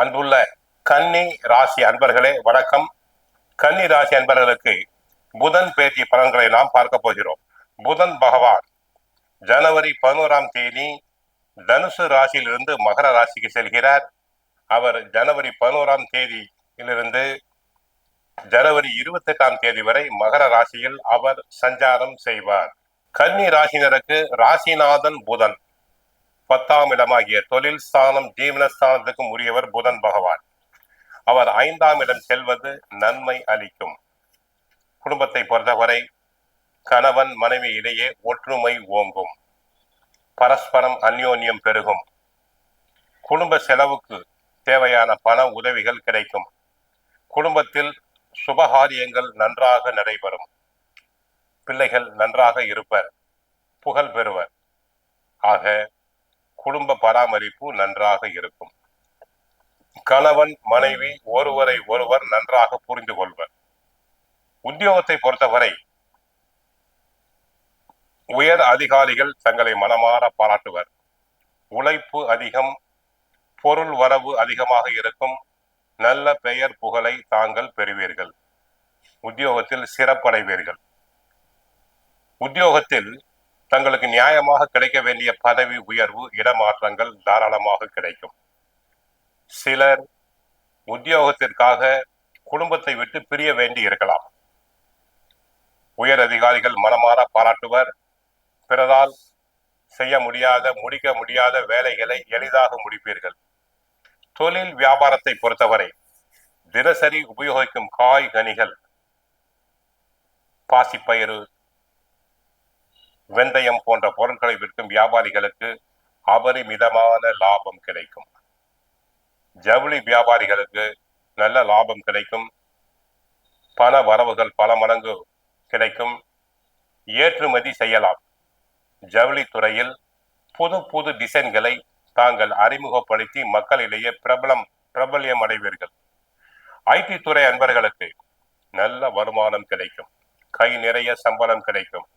அன்புள்ள கன்னி ராசி அன்பர்களே வணக்கம். கன்னி ராசி அன்பர்களுக்கு புதன் பேச்சு பலன்களை நாம் பார்க்க போகிறோம். புதன் பகவான் ஜனவரி 11ஆம் தேதி தனுசு ராசியிலிருந்து மகர ராசிக்கு செல்கிறார். அவர் ஜனவரி 11ஆம் தேதியிலிருந்து ஜனவரி 28ஆம் தேதி வரை மகர ராசியில் அவர் சஞ்சாரம் செய்வார். கன்னி ராசினருக்கு ராசிநாதன் புதன் 10ஆம் இடமாகிய தொழில் ஸ்தானம் ஜீவனஸ்தானத்துக்கும் உரியவர் புதன் பகவான். அவர் 5ஆம் இடம் செல்வது நன்மை அளிக்கும். குடும்பத்தை பொறுத்தவரை கணவன் மனைவி இடையே ஒற்றுமை ஓங்கும், பரஸ்பரம் அந்யோன்யம் பெருகும், குடும்ப செலவுக்கு தேவையான பண உதவிகள் கிடைக்கும், குடும்பத்தில் சுபகாரியங்கள் நன்றாக நடைபெறும், பிள்ளைகள் நன்றாக இருப்பர், புகழ் பெறுவர். ஆக குடும்ப பராமரிப்பு நன்றாக இருக்கும். கணவன் மனைவி ஒருவரை ஒருவர் நன்றாக புரிந்து கொள்வர். உத்தியோகத்தை பொறுத்தவரை உயர் அதிகாரிகள் தங்களை மனமாற பாராட்டுவர். உழைப்பு அதிகம், பொருள் வரவு அதிகமாக இருக்கும். நல்ல பெயர் புகழை தாங்கள் பெறுவீர்கள். உத்தியோகத்தில் சிறப்படைவீர்கள். உத்தியோகத்தில் தங்களுக்கு நியாயமாக கிடைக்க வேண்டிய பதவி உயர்வு, இடமாற்றங்கள் தாராளமாக கிடைக்கும். சிலர் உத்தியோகத்திற்காக குடும்பத்தை விட்டு பிரிய வேண்டி இருக்கலாம். உயர் அதிகாரிகள் மனமாற பாராட்டுவர். பிறரால் செய்ய முடியாத, முடிக்க முடியாத வேலைகளை எளிதாக முடிப்பீர்கள். தொழில் வியாபாரத்தை பொறுத்தவரை தினசரி உபயோகிக்கும் காய் கனிகள், பாசிப்பயிறு, வெந்தயம் போன்ற பொருட்களை விற்கும் வியாபாரிகளுக்கு அபரிமிதமான லாபம் கிடைக்கும். ஜவுளி வியாபாரிகளுக்கு நல்ல லாபம் கிடைக்கும். பண வரவுகள் பல மடங்கு கிடைக்கும். ஏற்றுமதி செய்யலாம். ஜவுளி துறையில் புது புது டிசைன்களை தாங்கள் அறிமுகப்படுத்தி மக்களிடையே பிரபல்யம் அடைவீர்கள். ஐடி துறை அன்பர்களுக்கு நல்ல வருமானம் கிடைக்கும். கை நிறைய சம்பளம் கிடைக்கும்.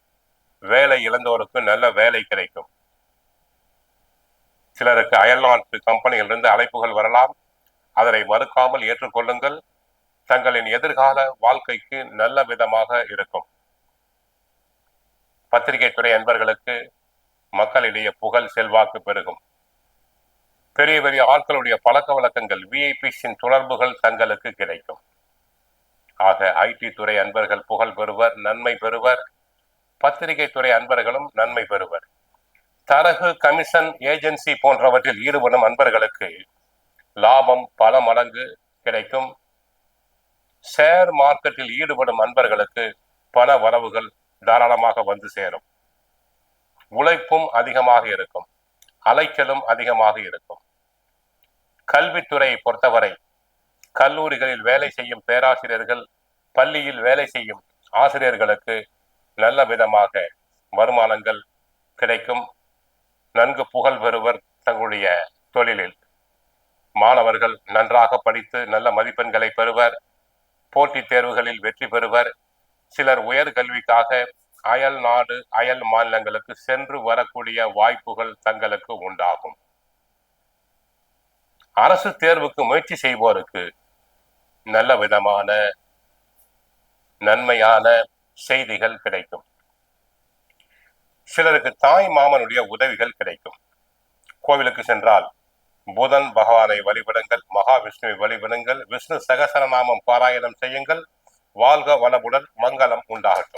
வேலை இழந்தோருக்கு நல்ல வேலை கிடைக்கும். சிலருக்கு அயல்நாட்டு கம்பெனியிலிருந்து அழைப்புகள் வரலாம். அதனை மறுக்காமல் ஏற்றுக்கொள்ளுங்கள். தங்களின் எதிர்கால வாழ்க்கைக்கு நல்ல விதமாக இருக்கும். பத்திரிகை துறை அன்பர்களுக்கு மக்களிடையே புகழ் செல்வாக்கு பெருகும். பெரிய பெரிய ஆட்களுடைய பழக்க வழக்கங்கள், விஐபிஸின் தொடர்புகள் தங்களுக்கு கிடைக்கும். ஆக ஐடி துறை அன்பர்கள் புகழ் பெறுவர், நன்மை பெறுவர். பத்திரிகை துறை அன்பர்களும் நன்மை பெறுவர். தரகு, கமிஷன், ஏஜென்சி போன்றவற்றில் ஈடுபடும் அன்பர்களுக்கு லாபம் பல மடங்கு கிடைக்கும். ஷேர் மார்க்கெட்டில் ஈடுபடும் அன்பர்களுக்கு பண வரவுகள் தாராளமாக வந்து சேரும். உழைப்பும் அதிகமாக இருக்கும். அலைச்சலும் அதிகமாக இருக்கும். கல்வித்துறையை பொறுத்தவரை கல்லூரிகளில் வேலை செய்யும் பேராசிரியர்கள், பள்ளியில் வேலை செய்யும் ஆசிரியர்களுக்கு நல்ல விதமாக வருமானங்கள் கிடைக்கும். நன்கு புகழ் பெறுவர் தங்களுடைய தொழிலில். மாணவர்கள் நன்றாக படித்து நல்ல மதிப்பெண்களை பெறுவர். போட்டித் தேர்வுகளில் வெற்றி பெறுவர். சிலர் உயர்கல்விக்காக அயல் நாடு, அயல் மாநிலங்களுக்கு சென்று வரக்கூடிய வாய்ப்புகள் தங்களுக்கு உண்டாகும். அரசு தேர்வுக்கு முயற்சி செய்வோருக்கு நல்ல விதமான நன்மையான செய்திகள் கிடைக்கும். சிலருக்கு தாய் மாமனுடைய உதவிகள் கிடைக்கும். கோவிலுக்கு சென்றால் புதன் பகவானை வழிபடுங்கள், மகாவிஷ்ணுவை வழிபடுங்கள், விஷ்ணு சகசரநாமம் பாராயணம் செய்யுங்கள். வாழ்க வளமுடன், மங்களம் உண்டாகட்டும்.